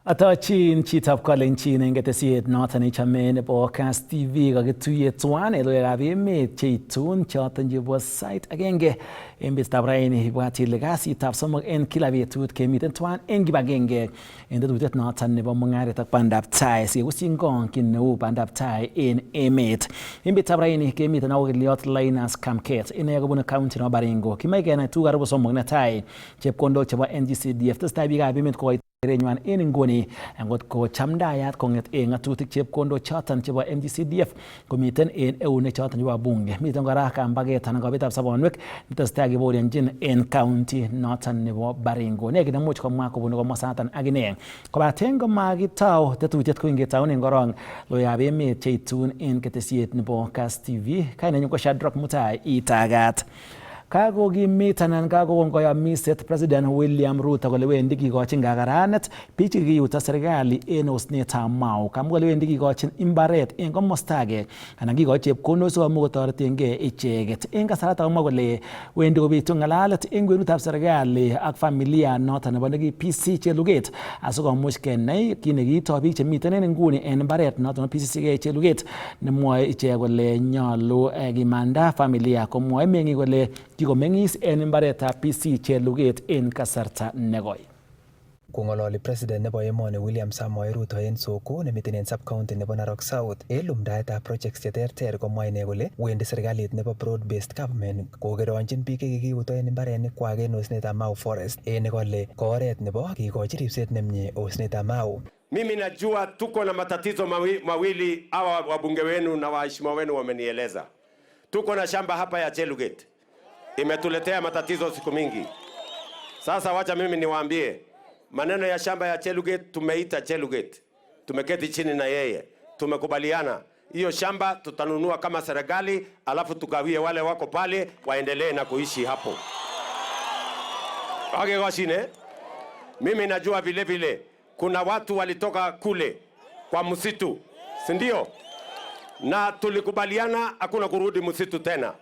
Atachin chitab Kalenjin eng ketesiet noton nechame nebo KASS TV kakituiye tuwan en logoiwekab emet cheitun choton chebo sait agenge en betutab raini. Ibwat ile kasitab somok en kila betut kemiten tuwan en kibagenge en tetutiet noton nebo Mungaret ak Pandaptai sikusyin kong kit neu Pandaptai en emet. En betutab raini kemiten ak okiliot Linus Kamket ine kobunu county nebo Baringo. Kimoe kenai tuguk karibu somok. Netai, chepkondok chebo NGCDF tesetai biikab emet kokoito kerenywan en inguni angot ko chamdayat konget en ng'atutik chepkondok choton chebo NGCDF komiten en eunek choton chebo bunge. Miten kora kambaget anan kobetab sobonwek netesetai kebaorionjin en county noton nebo Baringo. Ne kinemuch komwa kobunu komosaton akine. Kobaten komakitau tetutiet ko ingetaunen korong logoiwekab emet cheitun en ketesiet nebo KASS TV. Kainenyu ko Shadrack Mutai Itagat. Kakokimit anan kakokon koyomiset President William Ruto kole wendi kikochin kakaranet biik chekikiyuto serikali en osnetab Mau. Kamwa kole wendi kikochin imbaret en komosta age anan kikochi chepkondok sikomuch kotoretengei icheket. En kasaraton kamwa kole wendi kobitu ng'alalet en kwenutab serikali ak familia noton nebo PC Cheluget asikomuch kenai kit nekiito biik chemiten en inguni en imbaret noton nebo PC Cheluget nemwoe ichek kole nyolu kimanda familia komwoe meng'ik kole kikomeng'is en imbaretab PC Cheluget en kasarta nekoi. Kong'ololi president nebo emoni William Samoei Ruto en Soko nemiten en sub-county nebo Narok South en lumdaetab projects cheterter komwa ine kole wendi serikalit nebo broad based government kokeronjin biik chekikiyuto en imbarenikwak en osnetab Mau Forest en kole ko oret nebo kikochi ripset nemie osnetab Mau. Mimi najua tuko na matatizo mawili hawa wabunge wenu na waheshimiwa wenu wamenieleza. Tuko na shamba hapa ya Cheluget. Imetuletea matatizo siku mingi. Sasa wacha mimi niwaambie, maneno ya shamba ya Cheluget tumeita Cheluget. Tumeketi chini na yeye. Tumekubaliana. Hiyo shamba tutanunua kama serikali, alafu tugawie wale wako pale waendelee na kuishi hapo. Okay, washine. Mimi najua vile vile kuna watu walitoka kule kwa msitu, si ndio? Na tulikubaliana hakuna kurudi msitu tena.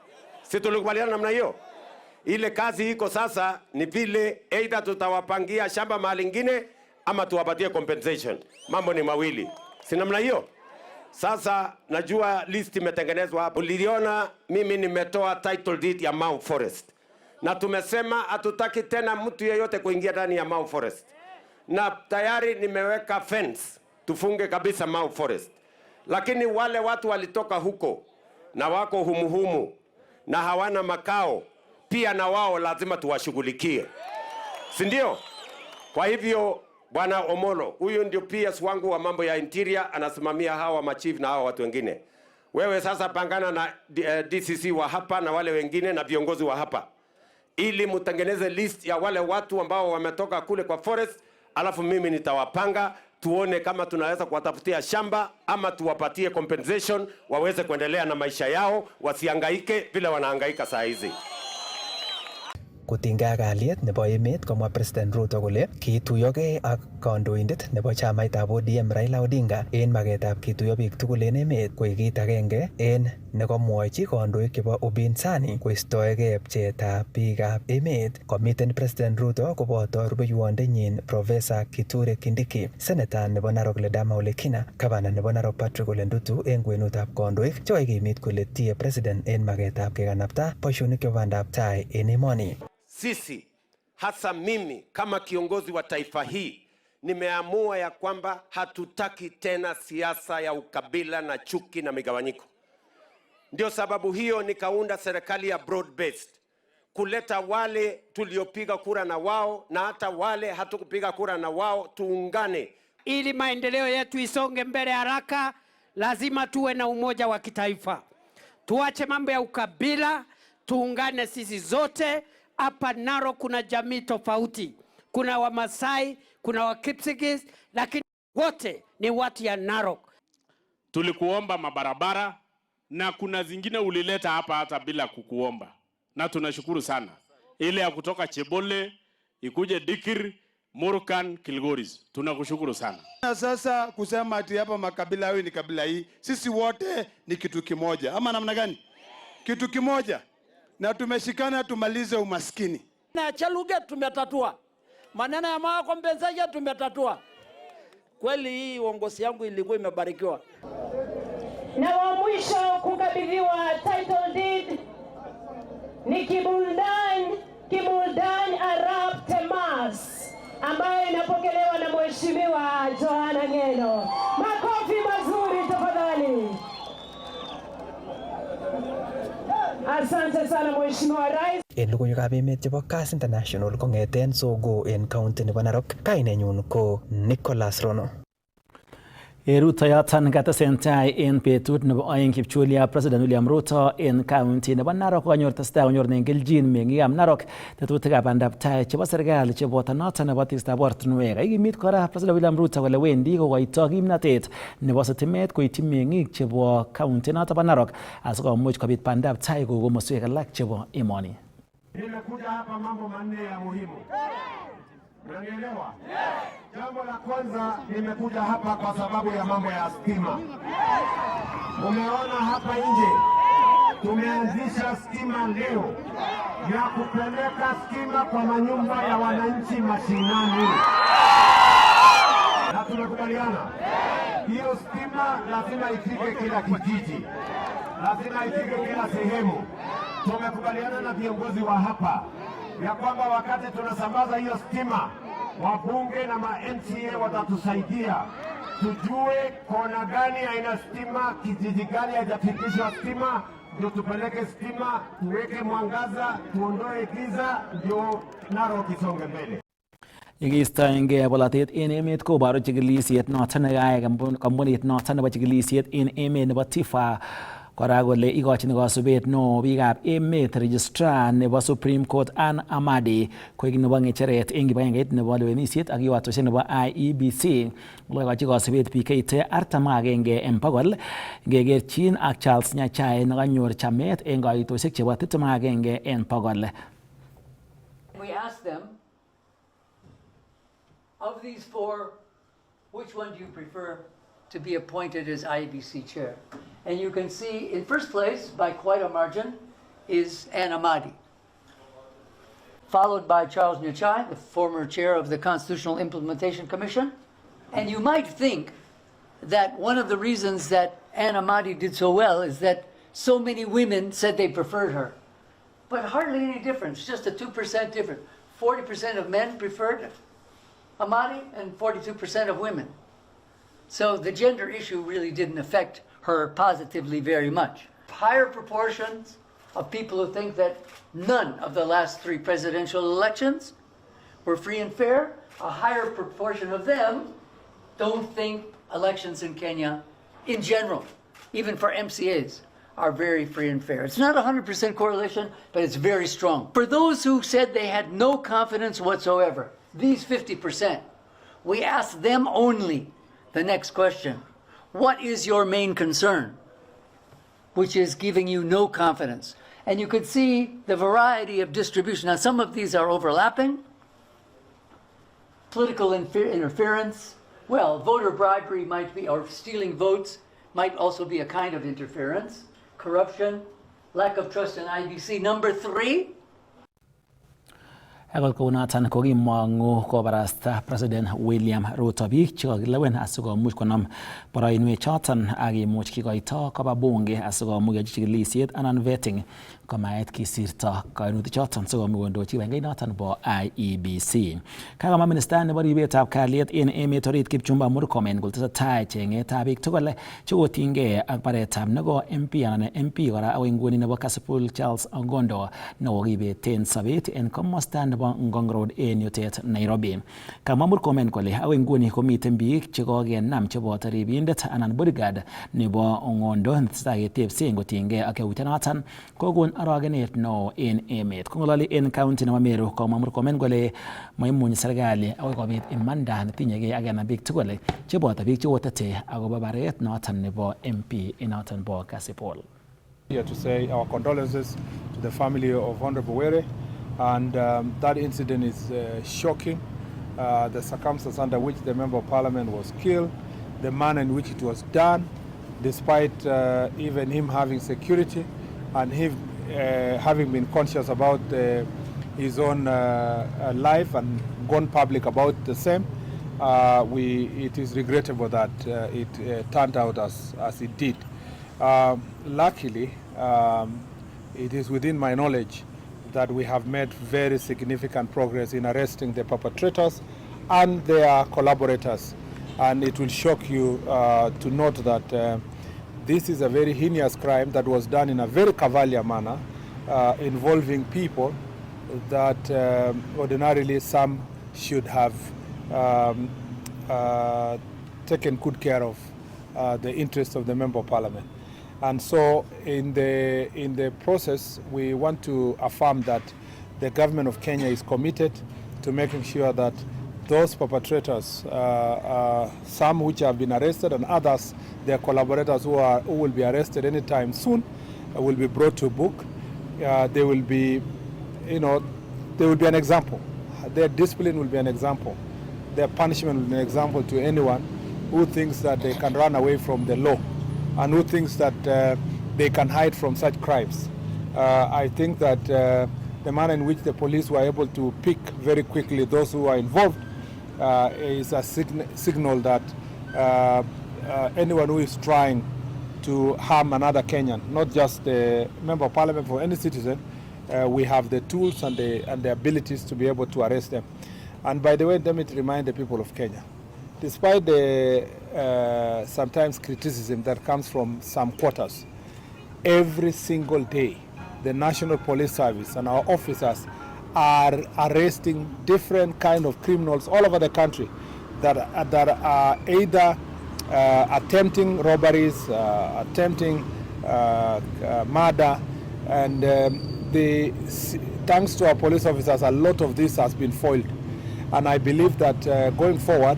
Si tulikubaliana namna hiyo? Ile kazi iko sasa ni vile either tutawapangia shamba mahali lingine ama tuwapatie compensation. Mambo ni mawili. Si namna hiyo? Sasa najua list imetengenezwa hapo. Uliona mimi nimetoa title deed ya Mau Forest. Na tumesema hatutaki tena mtu yeyote kuingia ndani ya Mau Forest. Na tayari nimeweka fence tufunge kabisa Mau Forest. Lakini wale watu walitoka huko na wako humuhumu na hawana makao, pia na wao lazima tuwashughulikie. Si ndio? Kwa hivyo Bwana Omolo, huyu ndio PS wangu wa mambo ya interior, anasimamia hawa machief na hawa watu wengine. Wewe sasa pangana na DCC wa hapa na wale wengine na viongozi wa hapa, ili mtengeneze list ya wale watu ambao wametoka kule kwa forest, alafu mimi nitawapanga tuone kama tunaweza kuwatafutia shamba ama tuwapatie compensation waweze kuendelea na maisha yao, wasihangaike vile wanahangaika saa hizi. Kutinga kalyet nebo emet komwa President Ruto kole kituyogei ak kandoindet nebo chamaitab ODM Raila Odinga en magetab kituyo biik tugul en emet koik kit agenge en nekomwochi kandoik chebo upinzani koistoegei pcheetab biikab emet. Komiten President Ruto koboto rubeiwondenyin Professor Kithure Kindiki, Senator nebo Narok Ledama Ole Kina, Governor nebo Narok Patrick Ole Ntutu en kwenutab kandoik chekokimit kole tie President en magetab kekanapta boisionik chebo bandaptai en emoni. Sisi, hasa mimi kama kiongozi wa taifa hii, nimeamua ya kwamba hatutaki tena siasa ya ukabila na chuki na migawanyiko. Ndio sababu hiyo nikaunda serikali ya broad based, kuleta wale tuliopiga kura na wao na hata wale hatukupiga kura na wao tuungane. Ili maendeleo yetu isonge mbele haraka, lazima tuwe na umoja wa kitaifa. Tuache mambo ya ukabila, tuungane sisi zote. Hapa Narok kuna jamii tofauti. Kuna Wamasai, kuna Wakipsigis, lakini wote ni watu ya Narok. Tulikuomba mabarabara na kuna zingine ulileta hapa hata bila kukuomba. Na tunashukuru sana. Ile ya kutoka Chebole, ikuje Dikir, Murkan, Kilgoris. Tunakushukuru sana. Na sasa kusema ati hapa makabila hii ni kabila hii, sisi wote ni kitu kimoja. Ama namna gani? Kitu kimoja. Na tumeshikana tumalize umaskini. Na Cheluget tumetatua. Maneno ya Mau compensation tumetatua. Kweli hii uongozi yangu ilikuwa imebarikiwa. Na wa mwisho kukabidhiwa title deed ni Kibuldan Arap Temas, ambayo inapokelewa na Mheshimiwa Joanna Ngeno. Makofi mazuri tafadhali. Asante sana Mheshimiwa Rais. En logoiwekab emet chebo KASS International kong'eten Sogo en county nebo Narok, kainenyun ko Nicholas Rono. Rutoyoton katesentai en betut nebo aeng kipchulia President William Ruto en county nebo Narok konyor testai konyor keljin meng'ikab Narok tetutikab bandaptai chebo serikali cheboto noton nebo tekstab ortinwek. Ikimit kora President William Ruto kole wendi kokoito kimnatet nebo sitimet koityi meng'ik chebo county noton bo Narok asikomuch kobit bandaptai kou komoswek alak chebo emoni. Nimekuja hapa mambo manne ya muhimu. Unanielewa? Jambo la kwanza, nimekuja hapa kwa sababu ya mambo ya stima. Umeona hapa nje tumeanzisha stima leo ya kupeleka stima kwa manyumba ya wananchi mashinani. Na tunakubaliana hiyo stima lazima ifike kila kijiji, lazima ifike kila sehemu. Tumekubaliana na viongozi wa hapa ya kwamba wakati tunasambaza hiyo stima, wabunge na ma-MCA watatusaidia tujue kona gani haina stima, kijiji gani haijafikishwa stima, ndio tupeleke stima, tuweke mwangaza, tuondoe giza, ndio Narok isonge mbele. Ikistoenge bolatet en emet koboru chikilisiet noton nekayai kampunit noton nebo chikilisiet en emet nebo TIFA kora kole ikochin kasubet no biikab emet registrar nebo Supreme Court Anne Amadi koik nebo ng'echeret en kibagengeit nebo lewenisiet ak kiwatosiek nebo IEBC. Koikochi kasubet biik keite 41 en bogol ngekerchin ak Charles Nyachai nekanyor chamet en kaitosiek chebo 21 en bogol. We asked them, of these four, which one do you prefer to be appointed as IEBC chair? And you can see, in first place, by quite a margin, is Anne Amadi, followed by Charles Nyachai, the former chair of the Constitutional Implementation Commission. And you might think that one of the reasons that Anne Amadi did so well is that so many women said they preferred her. But hardly any difference, just a 2% difference. 40% of men preferred Amadi and 42% of women. So the gender issue really didn't affect her positively very much. Higher proportions of people who think that none of the last 3 presidential elections were free and fair, a higher proportion of them don't think elections in Kenya in general, even for MCAs, are very free and fair. It's not 100% correlation, but it's very strong. For those who said they had no confidence whatsoever, these 50%, we asked them only the next question. What is your main concern? Which is giving you no confidence. And you could see the variety of distribution. Now, some of these are overlapping. Political interference. Well, voter bribery might be, or stealing votes might also be a kind of interference. Corruption, lack of trust in IBC. Number 3. Akot kounoton kokimong'u kobarasta President William Ruto biik chekakilewen asikomuch konam boroinwek choton ak kimuch kikoito koba bunge asikomuch yochi chikilisiet anan vetting komait kisirto kainutik choton sikomuch kondochi kibagengeit noton bo IEBC. Kakomwa minista nebo ribetab kalyet en emet orit Kipchumba Murkomen kole tesetai cheng'etab biik tugul chekotinygei ak baretab nebo MP anan MP kora akoi nguni nebo Kasipul Charles Ongondo nekokibeten sobet en komosta nebo Ngong Road en yutet Nairobi. Kamwa Murkomen kole akoi nguni komiten biik chekokenam cheboto ribindet anan bodyguard nebo Ongondo netesetai ketebsen kotinygei ak yautyonoton kokon arogenet neo en emet. Kong'ololi en county nebo Meru komwa Murkomen kole maimuny serikali akoi kobit imanda netinyegei ak kenam biik tugul cheboto biik chekotete akobo baret noton nebo MP inoton bo Kasipul. Here to say our condolences to the family of Honorable Were, and that incident is shocking. The circumstances under which the Member of Parliament was killed, the manner in which it was done, despite even him having security and him having been conscious about his own life and gone public about the same. it is regrettable that it turned out as it did. Luckily, it is within my knowledge that we have made very significant progress in arresting the perpetrators and their collaborators. And it will shock you to note that this is a very heinous crime that was done in a very cavalier manner, involving people that ordinarily some should have taken good care of the interests of the Member of Parliament. And so in the process, we want to affirm that the government of Kenya is committed to making sure that those perpetrators, some which have been arrested and others, their collaborators who will be arrested anytime soon, will be brought to book. They will be, they will be an example. Their discipline will be an example. Their punishment will be an example to anyone who thinks that they can run away from the law and who thinks that they can hide from such crimes. I think that the manner in which the police were able to pick very quickly those who are involved is a signal that anyone who is trying to harm another Kenyan, not just the Member of Parliament, for any citizen, we have the tools and the abilities to be able to arrest them. And by the way, let me remind the people of Kenya, despite the sometimes criticism that comes from some quarters, every single day the National Police Service and our officers are arresting different kind of criminals all over the country that are either attempting robberies, attempting murder, and thanks to our police officers, a lot of this has been foiled. And I believe that going forward,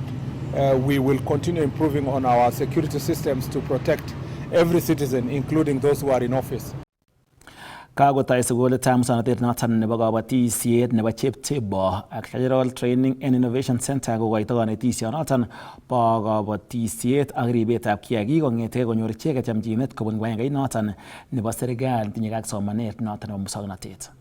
we will continue improving on our security systems to protect every citizen, including those who are in office. Kagotai sugulitab muswoknotet noton nebo kabatisiet nebo Cheptebo Agricultural Training and Innovation Center kokoito kanetisionoton bo kabatisiet ak ribetab kiagik kong'ete konyor icheket chamchinet kobun kibagengeit noton nebo serikali tinye ak somanet noton nebo muswoknotet.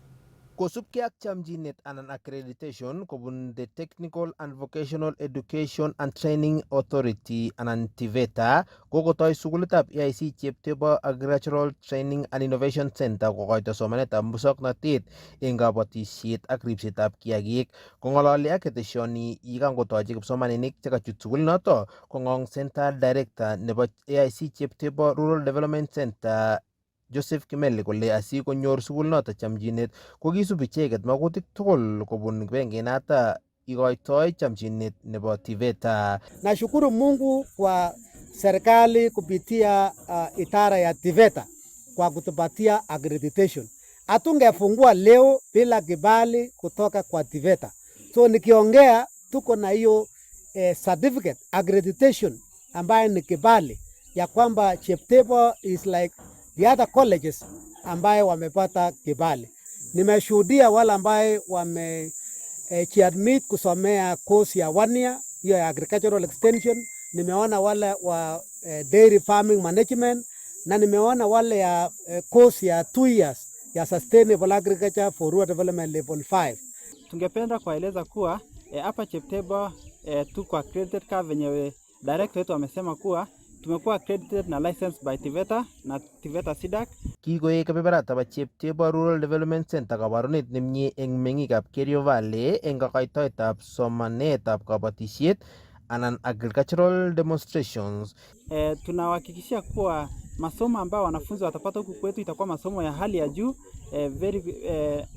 Kosubkei ak chamchinet anan accreditation kobun the Technical and Vocational Education and Training Authority anan TVETA kokotoi sugulitab AIC Cheptebo Agricultural Training and Innovation Center kokoito somanetab muswoknotet eng kabatisiet ak ribsetab kiagik. Kong'ololi ak keteshoni yikangotochi kipsomaninik chekachut sugulinoto kong'ong Center Director nebo AIC Cheptebo Rural Development Center Joseph Kimeli kole asikonyor sugulinoto chamchinet kokisub icheket magutik tugul kobun kibagengeinata ikoitoi chamchinet nebo TVETA. Nashukuru Mungu kwa serikali kupitia idara ya TVETA kwa kutupatia accreditation. Hatungefungua leo bila kibali kutoka kwa TVETA. So nikiongea tuko na hiyo certificate accreditation ambayo ni kibali ya kwamba Cheptebo is like the other colleges ambayo wamepata kibali. Nimeshuhudia wale ambaye wamejiadmit kusomea course ya 1 year, hiyo ya agricultural extension. Nimeona wale wa dairy farming management na nimeona wale ya course ya 2 years ya sustainable agriculture for rural development level 5. Tungependa kueleza kuwa hapa Cheptebo tuko accredited kama venye director wetu amesema kuwa tumekuwa accredited na license by TVETA na TVETA SIDAC. Kikoek kebebertab Cheptebo Rural Development Center kabarunet nemie eng meng'ikab Kerio Valley eng kakaitoetab somanetab kabatisiet anan agricultural demonstrations. Tunahakikishia kuwa masomo ambayo wanafunzi watapata huku kwetu itakuwa masomo ya hali ya juu.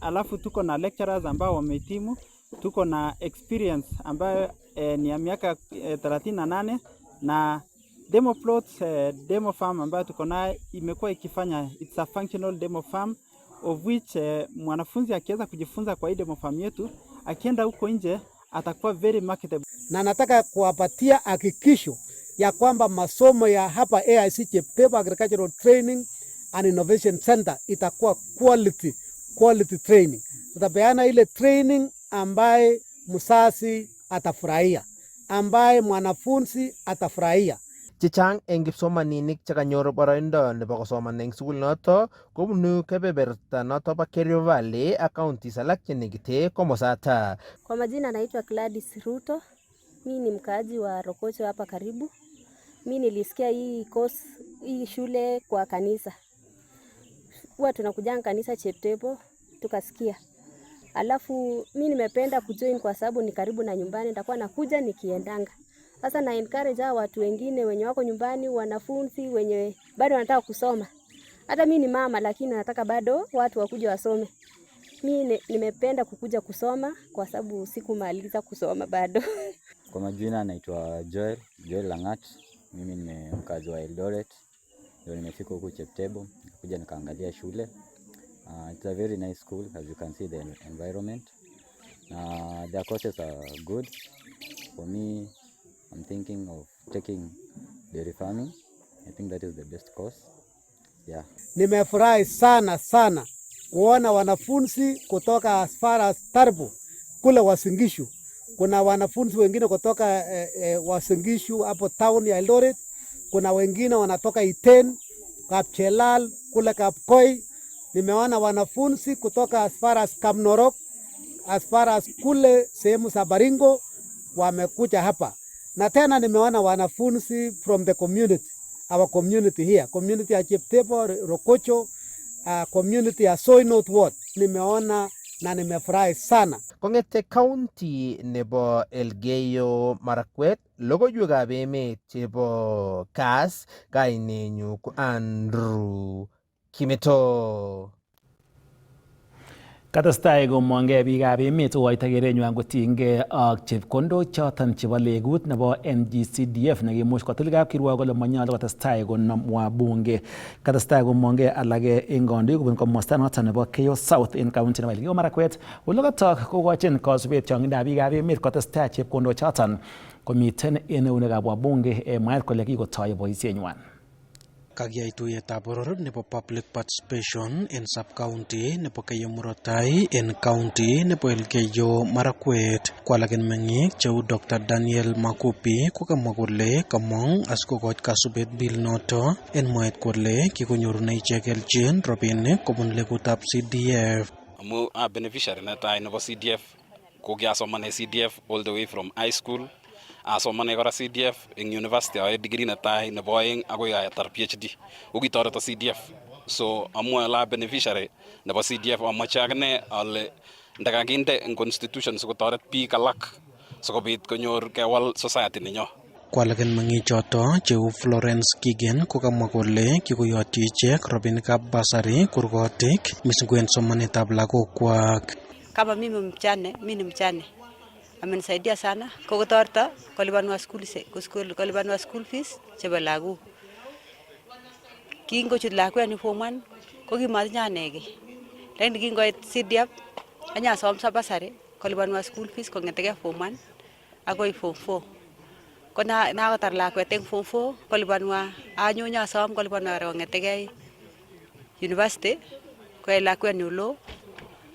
Alafu tuko na lecturers ambao wamehitimu, tuko na experience ambayo ni ya miaka 38 na demo plots, demo farm ambayo tuko nayo imekuwa ikifanya, it's a functional demo farm of which mwanafunzi akiweza kujifunza kwa hii demo farm yetu, akienda huko nje atakuwa very marketable. Na nataka kuwapatia hakikisho ya kwamba masomo ya hapa AIC Cheptebo Agricultural Training and Innovation Center itakuwa quality training. Tutapeana ile training ambaye msasi atafurahia, ambaye mwanafunzi atafurahia. Chechang eng kipsomaninik chekanyor boroindo nebo kosoman eng sugulinoto kobunu kebeberta noto bo Kerio Valley ak counties alak chenekite komosata. Kwa majina naitwa Gladys Ruto Mimi ni mkaaji wa Rokocho hapa karibu. Mimi nilisikia hii shule kwa kanisa. Huwa tunakuja kanisa Cheptebo tukasikia. Alafu mimi nimependa kujoin kwa sababu ni karibu na nyumbani, nitakuwa nakuja nikiendanga. Sasa na encourage watu wengine wenye wako nyumbani, wanafunzi wenye bado wanataka kusoma. Hata mimi ni mama lakini nataka bado watu wakuje wasome. Mimi nimependa kukuja kusoma kwa sababu sikumaliza kusoma bado. Kwa majina naitwa Joel Langat. Mimi ni mkazi wa Eldoret. Ndio nimefika huku Cheptebo, nikakuja nikaangalia shule. It's a very nice school, as you can see the environment. Their courses are good. For me, I'm thinking of taking dairy farming. I think that is the best course. Yeah. Nimefurahi sana kuona wanafunzi kutoka as far as Tarbo kule Wasingishu. Kuna wanafunzi wengine kutoka Wasingishu hapo town ya Eldoret. Kuna wengine wanatoka Iten, Kapchelal, kule Kapkoi. Nimeona wanafunzi kutoka as far as Kamnorok, as far as kule sehemu za Baringo wamekuja hapa. Na tena nimeona wanafunzi from the community, our community here, community ya Cheptebo, Rokocho, community ya Soi North Ward. Nimeona na nimefurahi sana. Kongete county nebo Elgeyo Marakwet, logoiwekab emet chebo KASS, kainenyu ko Andrew Kimeto. Katestai komongei biikab emet kokoito kerenywan kotinygei ak chepkondok choton chebo legut nebo NGCDF nekimuch kotil kapkirwok kole manyolu kotestai konom wabunge. Katestai komongei alage eng kandoik kobun komosta noton nebo Keyo South en county nebo Elgeyo Marakwet ole katok kokochin kasubet chongindab biikab emet kotestai chepkondok choton komiten en eunekab wabunge mwaat kole kikotoi boisienywan. Kakiyai tuyetab boror nebo public participation en sub-county nebo Keyo Murotai en county nebo Elgeyo Marakwet. Ko alak en meng'ik cheu Dr. Daniel Makupi kokamwa kole kamong asikokoch kasubet bill noto en mwaet kole kikonyorune ichek kelchin robinik kobun legutab CDF. Amu beneficiary netai nebo CDF ko kiasomane CDF all the way from high school. Asomane kora CDF eng university ae degree netai nebo aeng akoi atar PhD. Ukitoreto CDF. So amu ala beneficiary nebo CDF amache akine ale ndakakinde eng constitution sikotoret biik alak sikobit konyor kewal society nenyo. Ko alak en meng'ichoto cheu Florence Kigen kokamwa kole kikoyotyi ichek robinikab basari kurgotik mising ko en somanetab lagokwak. Kama mimi ni mjane amenisaidia sana kokotorta kolipanwa school fees chebo lagok. Kingochut lakwet form 1 ko kimatinye anege, lakini kingoit CDF anyasom basari kolipanwa school fees kong'etege form 1 akoi form 4. Ko nakotar lakwet eng form 4 kolipanwa anyasom kolipanwa kong'etege university ko lakwet ni ulo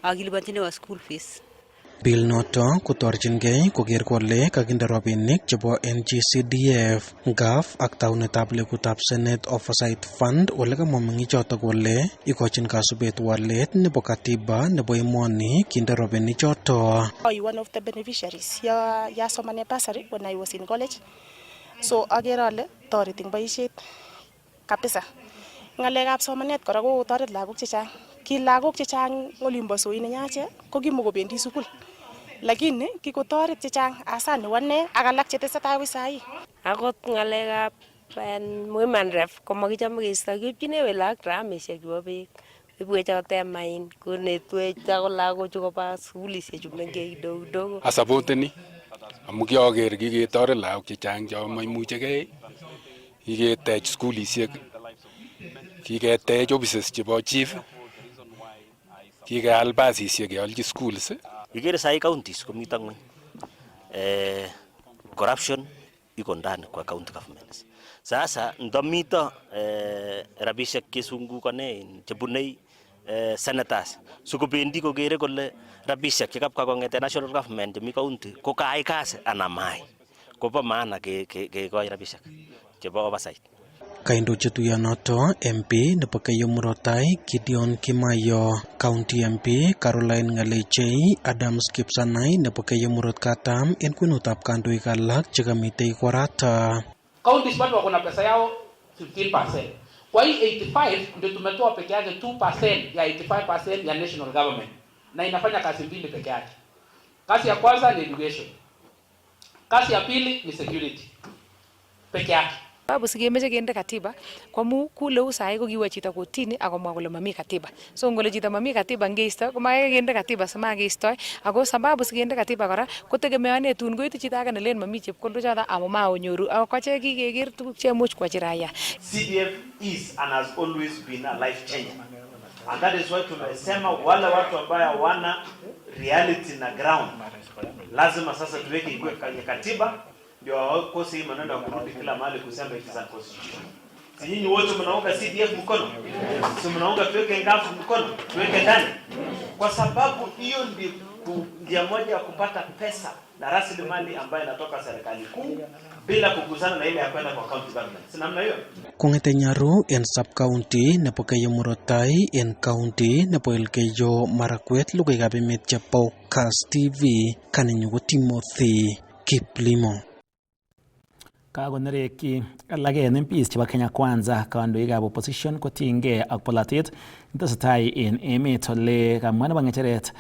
akilipanjini school fees. Bill noto kotorchingei koker kole kakinde robinik chebo NGCDF, GAF ak taunetab legutab Senate Oversight Fund ole kamwa meng'ichoto kole ikochin kasubet walet nebo katiba nebo emoni kinde robinik choto. One of the beneficiaries ya somane basari when I was in college. So agere ale toreti eng boisiet kabisa. Ng'alekab somanet kora ko toret lagok chechang. Ki lagok chechang olimbo Soi Nyache ko kimukobendi sukul. Lakini kikotoret chechang hasa ni wane ak alak chetesetai wisai. Akot ng'alekab women ref komakichome keisto kipchine lagok dramisiek chebo beek. Ibwech otemain konetwech ako lagochu koba sukulisiek chu mengech kidogo. Asapoteni amu kiaker kiketoret lagok chechang cho maimuchegei. Kiketech sukulisiek, kiketech offices chebo chief, kikeal basisiek kealchi schools. Ikere sai counties komito ngweny. Corruption iko ndani kwa county governments. Sasa ndomito rabishek kesungukane chebunei senators sikobendi kokere kole rabishek chekapka kong'ete national government chemi county ko kai kasi ana mai. Kobo maana kekoi rabishek chebo oversight. Kaindochi tuyonoto MP nebo Keiyo Murot Tai Gideon Kimayo, County MP Caroline Ngalechei, Adams Kipsanai nebo Keiyo Murot Katam en kwenutab kandoik alak chekamitei kwarata. Counties bado wako na pesa yao 15%. Kwa hii 85 ndio tumetoa peke yake 2% ya 85% ya national government. Na inafanya kazi mbili peke yake. Kazi ya kwanza ni education. Kazi ya pili ni security. Peke yake. Babu sigemeche kende katiba kwamu kule usai ko kiwa chito kotini akomwa kole mami katiba. So ngole chito mami katiba ngeisto komae kende katiba sama keistoi ako sababu sigende katiba kora kotegemeane tun koitu chito age nelen mami chepkondok choto amo maonyoru ako koche kikeker tuguk chemuch kwachi raia. CDF is and has always been a life changer. And that is why tumesema wale watu ambao wana reality na ground lazima sasa tuweke ikuwe kwenye katiba. Ndio wakosi maneno ya kurudi kila mahali kusema it is unconstitutional. Si nyinyi wote mnaunga CDF mkono? Si mnaunga tuweke ngafu mkono? Tuweke ndani. Kwa sababu hiyo ndio njia moja ya kupata pesa na rasilimali ambayo inatoka serikali kuu bila kugusana na ile ya kwenda kwa county government. Si namna hiyo? Kongete Nyaru en sub county nebo Keiyo Murot Tai en county nebo Elgeyo Marakwet logoiwekab emet chebo KASS TV kaninyu ko Timothy Kiplimo. Kakonereki alak en MPs chebo Kenya Kwanza kandoikab opposition kotinygei ak polatet netesetai en emet ole kamwa nebo ng'echeret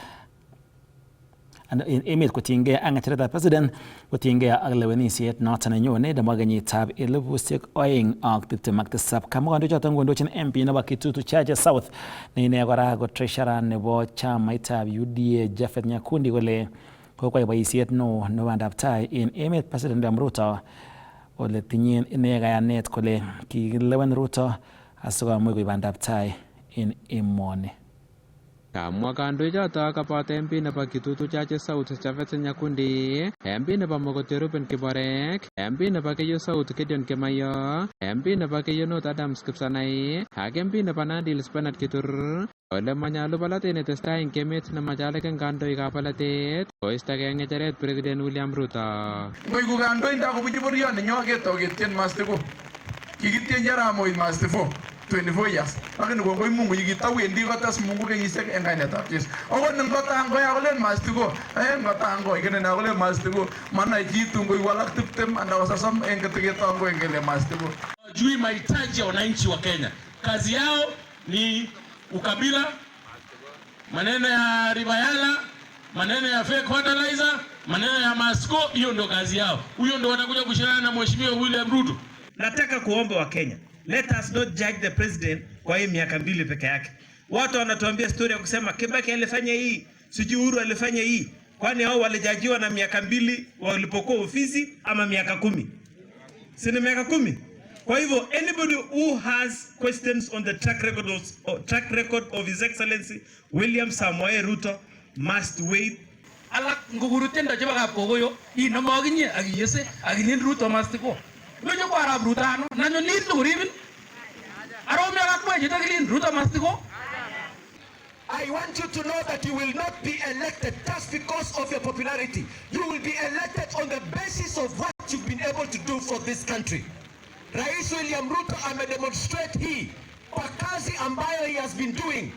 en emet kotinygei ak ng'echeretab president kotinygei ak lewenisiet noton nenyone nebo kenyitab 2027. Kamwa kandoichoton kondochin MP nebo Kitutu Chache South ne ine kora ko treasurer nebo chamaitab UDA Japhet Nyakundi kole kokwai boisiet neo nebo Pandaptai en emet President William Ruto ole tinyen ine kayanet kole kikilewen Ruto asikomuch koib Pandaptai en emoni. Kamwa kandoichoto koboto MP nebo Kitutu Chache South Japhet Nyakundi, MP nebo Mogotio Reuben Kiborek, MP nebo Keiyo South Gideon Kimayo, MP nebo Keiyo North Adams Kipsanai, ak MP nebo Nandi Hills Bernard Kitur ole manyalu polatet netestai eng emet nemachalek eng kandoikab polatet koistogei eng ng'echeret President William Ruto. Ngoiku kandoindet akobunyi boryo nenyo ketoi ketien mastiko. Kikitien Jaramogi mastiko 24 years. Lakini kongoi Mungu yikitawendi kotes Mungu kenyisiek eng kainetab Jesu. Akot ngotango yakolen mastiko, ngotango ikene nakolen mastiko, manai chitu ngoiku alak 20 anda 30 eng keteketango engele mastiko. Jui mahitaji ya wananchi wa Kenya. Kazi yao ni ukabila, maneno ya ribayala, maneno ya fake fertilizer, maneno ya masko, hiyo ndo kazi yao. Huyo ndo watakuja kushindana na Mheshimiwa William Ruto. Nataka kuomba wa Kenya, let us not judge the president kwa hii miaka 2 peke yake. Watu wanatuambia story ya kusema Kibaki alifanya hii, sijui Uhuru alifanya hii. Kwani hao walijajiwa na miaka 2 walipokuwa ofisi ama miaka 10? Si ni miaka 10? Kwa hivyo anybody who has questions on the track record of His Excellency William Samoei Ruto must wait. Alak ngugurutendo chebo kapkokoyo inomoginye akiyese akinin Ruto mastiko. Lojo kwa arab Rutano nanyo nitu kuribin. Arome akakwe jitakilin Ruto mastiko. I want you to know that you will not be elected just because of your popularity. You will be elected on the basis of what you've been able to do for this country. Rais William Ruto amedemonstrate hii kwa kazi ambayo he has been doing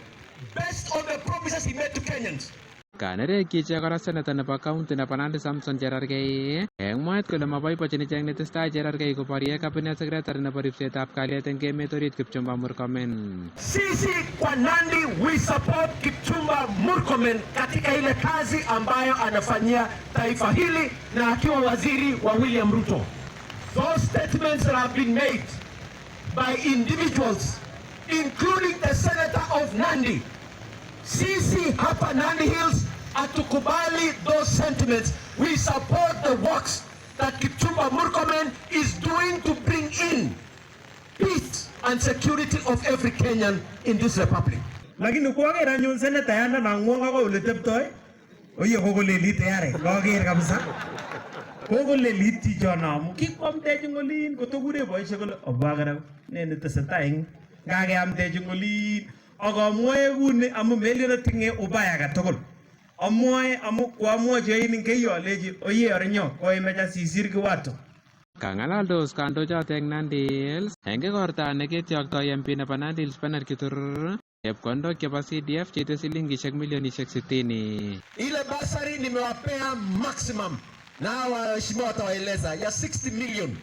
based on the promises he made to Kenyans. Kanerekyi ichek kora seneta nebo county nebo Nandi Samson Cherargei eng mwaet kole maboibochin ichek netestai Cherargei koborye cabinet secretary nebo ripsetab kalyet eng emet orit Kipchumba Murkomen. Sisi kwa Nandi we support Kipchumba Murkomen katika ile kazi ambayo anafanyia taifa hili na akiwa waziri wa William Ruto. Those statements that have been made by individuals, including the senator of Nandi. Sisi hapa Nandi Hills atukubali those sentiments. We support the works that Kipchumba Murkomen is doing to bring in peace and security of every Kenyan in this republic. Lakini kuongera anyun senator yana na ngwonga ko ole teptoi. Oye kokolelit yare, koker kabisa. Kokolelit chichono kikwamtechi ngolin kotokure boisiek kole obakara ne netesetai eng kakeamtechi ngolin akamwae kuni amu melio tinge ubaya katugul. Amwae amu kwamwachi ing Keiyo aleji oye arinyo koimecha sisir kiwato. Kangalaldos kandochoto eng Nandi Hills eng igorta neketyoktoi MP nebo Nandi Hills Bernard Kitur chepkondok chebo CDF cheite silingishek milionishek 60. Ile basari nimewapea maximum na waheshimiwa watawaeleza ya 60 million,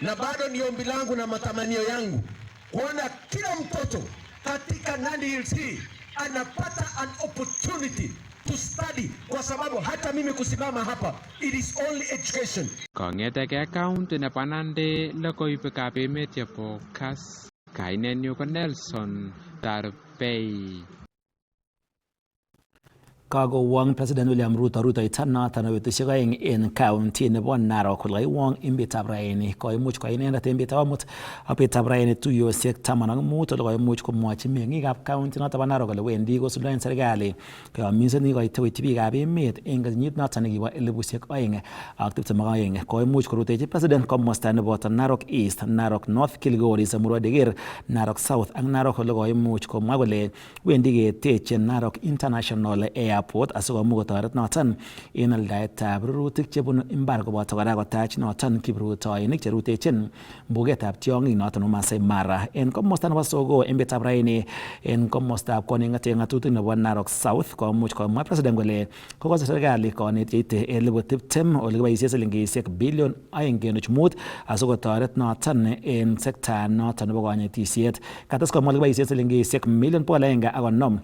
na bado ni ombi langu na matamanio yangu kuona kila mtoto katika Nandi Hills hii anapata an opportunity to study, kwa sababu hata mimi kusimama hapa, it is only education. Kong'eteke county nebo Nandi logoiwekab emet chebo KASS. Kainenyu ko Nelson Tarbei. Kagowang President William Ruto rutoito noton nebo betusiek aeng en county nebo Narok kole kaiwong en betab raini koimuch koyai inendet en betab amut ak betab raini tuyosiek 15 ole koimuch komwochi meng'ikab county noton bo Narok kole wendi kosuldaen serikali koyomiset nekikoite koityi biikab emet en kenyit noton nekibo 2022 koimuch korutechi President komosta neboto Narok East, Narok North, Kilgoris, Murwot Dikir, Narok South ak Narok ole koimuch komwa kole wendi keteche Narok International Airport asikomuch kotoret noton en aldaetab rurutik chebunu imbar koboto kora kotach noton kiprutoinik cherutechin mbugetab tiong'ik noton Masai Mara en komosta nebo Sogo en betab raini en komostab koning'ate ng'atutik nebo Narok South komuch komwa President kole kokose serikali konet cheite 20,000 ole kiboisien silingisiek bilion 2.5 asikotoret noton en sekta noton nebo konetisiet. Kates komwa kiboisien silingisiek milion 150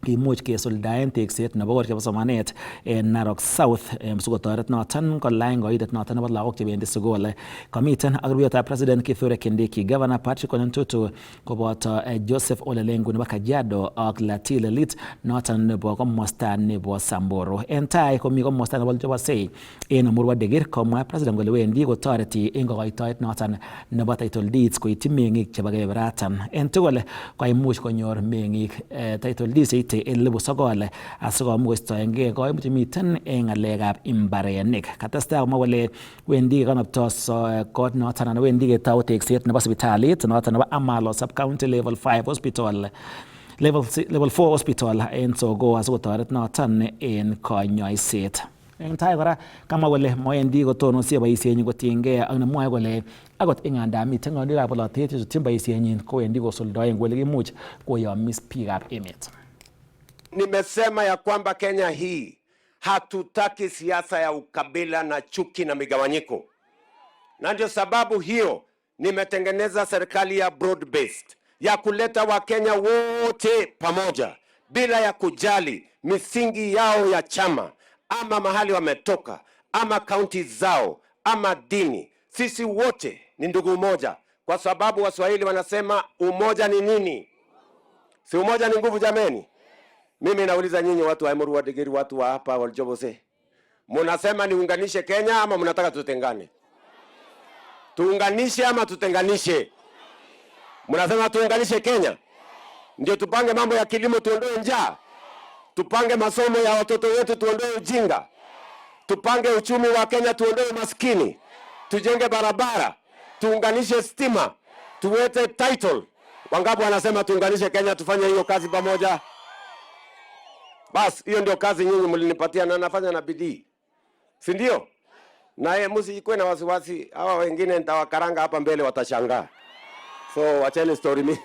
kimuch kesuldaen tekset nebo korik chebo somanet en Narok South sikotoret noton kolany koitet noton nebo lagok chebendi sukul. Komiten ak rubeyotab President Kithure Kindiki, Governor Patrick Ole Ntutu koboto Joseph Ole Lenku nebo Kajiado ak Latil Elit noton nebo komosta nebo Samburu. En tai komi komosta nebo Jobosei en Murwot Dikir komwa President kole wendi kotoreti en kokoitoet noton nebo title deeds koityi meng'ik chebo kebeberatan. En tugul koimuch konyor meng'ik title deeds 9,000 asikomuch koistoengei koimutik miten en ng'alekab imbarenik. Katestai komwa kole wendi kekonopto kot noton anan wendi ketou tekset nebo sipitalit noton nebo Amalo Sub County Level 5 Hospital Level 4 Hospital en Sogo asikotoret noton en konyoiset. En tai kora kamwa kole moendi kotonosie boisienyin kotiengei ak nemwoe kole akot inganda miten ng'olyekab bolotet chechutyin boisienyin kowendi kosuldoen kole kimuch koyomis biikab emet. Nimesema ya kwamba Kenya hii hatutaki siasa ya ukabila na chuki na migawanyiko, na ndio sababu hiyo nimetengeneza serikali ya broad based ya kuleta Wakenya wote pamoja bila ya kujali misingi yao ya chama ama mahali wametoka ama kaunti zao ama dini. Sisi wote ni ndugu moja, kwa sababu Waswahili wanasema umoja ni nini? Si umoja ni nguvu jameni? Mimi nauliza nyinyi watu wa Murwot Dikir, watu wa hapa Waljobose, mnasema niunganishe Kenya ama mnataka tutengane? Tuunganishe ama tutenganishe? Mnasema tuunganishe Kenya ndio tupange mambo ya kilimo, tuondoe njaa, tupange masomo ya watoto wetu, tuondoe ujinga, tupange uchumi wa Kenya, tuondoe maskini, tujenge barabara, tuunganishe stima, tuwete title. Wangapi wanasema tuunganishe Kenya? Tufanye hiyo kazi pamoja. Bas, hiyo ndio kazi nyinyi mlinipatia na nafanya na bidii, si ndio? Na msikuwe na wasiwasi, hawa wengine nitawakaranga hapa mbele watashangaa. So wacheni story mi.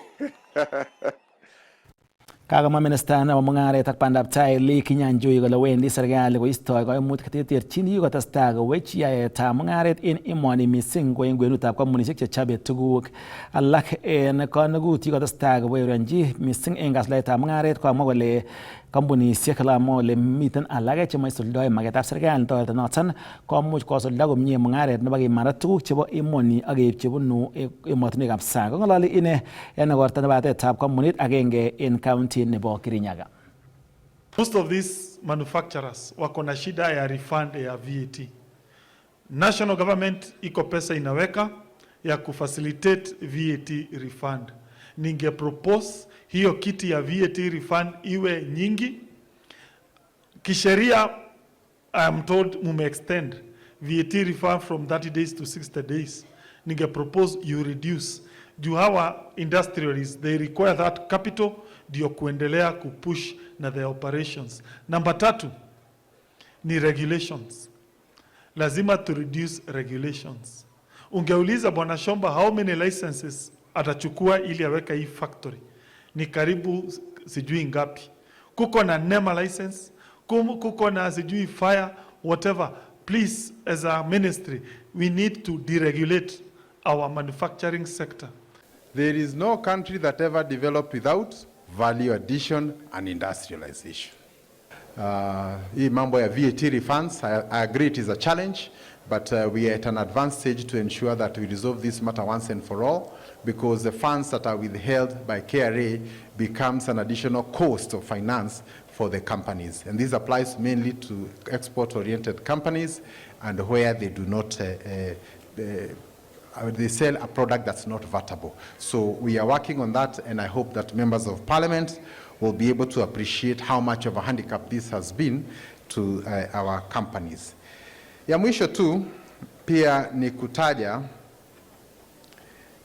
Kakomwa Minister nebo Mungaret ak Pandaptai Lee Kinyanjui kole wendi serikali koistoi koimutik cheterterchin yekotestai kowech yaetab mungaret en emoni missing ko en kwenutab kampunisiek chechobe tuguk alak en konekut yekotestai koboiboenchi missing en kasuldaetab mungaret. Komwa kole kampunisiek alamwa kole miten alak chemoisuldoe maketab serikali toreti noton komuch kosulda komie mungaret nebo kimanda tuguk chebo emoni ak keib chebunu emotinwekab sang. Kong'ololi ine en igorta nebo batetab kampunit agenge en county nebo Kirinyaga. Most of these manufacturers wako na shida ya refund ya VAT. National government iko pesa inaweka ya kufacilitate VAT refund. Ninge propose hiyo kiti ya VAT refund iwe nyingi. Kisheria, I am told mume extend VAT refund from 30 days to 60 days. Ninge propose you reduce. Juu hawa industrialists, they require that capital ndio kuendelea kupush na their operations. Number 3 ni regulations. Lazima to reduce regulations. Ungeuliza Bwana Shomba how many licenses atachukua ili aweka hii factory, ni karibu sijui ngapi. Kuko na NEMA license, kuko na sijui fire, whatever. Please, as a ministry, we need to deregulate our manufacturing sector. There is no country that ever developed without value addition and industrialization. Hii mambo ya VAT refunds, I agree it is a challenge, but we are at an advanced stage to ensure that we resolve this matter once and for all, because the funds that are withheld by KRA becomes an additional cost of finance for the companies. And this applies mainly to export-oriented companies and where they do not, they sell a product that's not vatable. So we are working on that, and I hope that members of parliament will be able to appreciate how much of a handicap this has been to our companies. Ya mwisho tu pia ni kutaja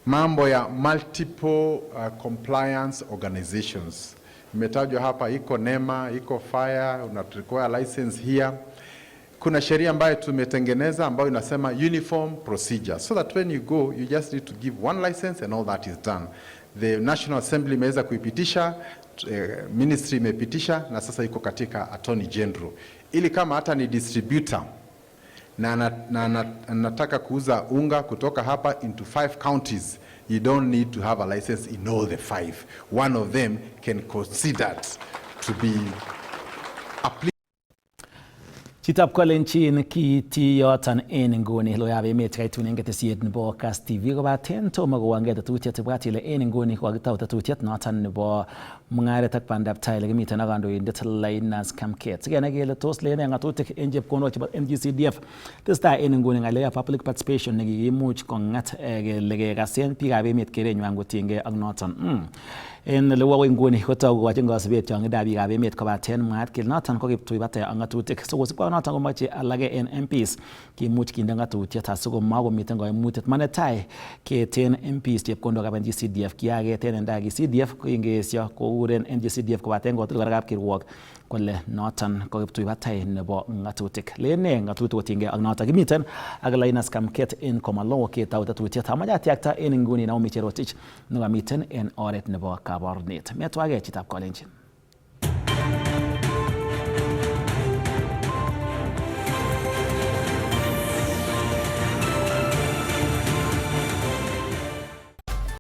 mambo ya multiple compliance organizations. Imetajwa hapa, iko NEMA, iko FIRE, una require license here. Kuna sheria ambayo tumetengeneza ambayo inasema uniform procedure, so that when you go you just need to give one license and all that is done. The National Assembly imeweza kuipitisha, ministry imepitisha, na sasa iko katika Attorney General, ili kama hata ni distributor na nataka kuuza unga kutoka hapa into 5 counties, you don't need to have a license in all the 5. One of them can consider to be applicable. Chitab Kolenchin kiti yoton en nguni loyab emet kaitun en ketesiet nebo KASS TV kobaten tomo kowange tetutiet ibwat ile en nguni kokakitau tetutiet noton nebo Mungaret ak Pandaptai lekimiten ak kandoindet Linus Kamket. Sikenai kele tos lene ng'atutik en chepkondok chebo NGCDF testai en nguni ng'alekab public participation nekikimuch kong'at kele kekasen biikab emet kerenywan kotiengei ak noton. En lewo nguni kotogu kochin kasibet tiong'idab biikab emet kobaten mwaat kele noton ko kiptui batei ak ng'atutik. So kosibkei noton komoche alage en MPs kimuch kinde ng'atutiet asikomakomiten koimutiet. Manetai keten MPs chepkondokab NGCDF kiaketen en ndaki CDF koingeesyo kouren NGCDF kobaten kotil kora kapkirwok kole noton ko kiptui batei nebo ng'atutik. Lene ng'atutik kotiengei ak noton. Kimiten ak Linus Kamket en Komalo ketau tetutiet. Amache atiakta en nguni Naomi Cherotich nekamiten en oret nebo kabarunet. Metwage Chitab Kolenjin.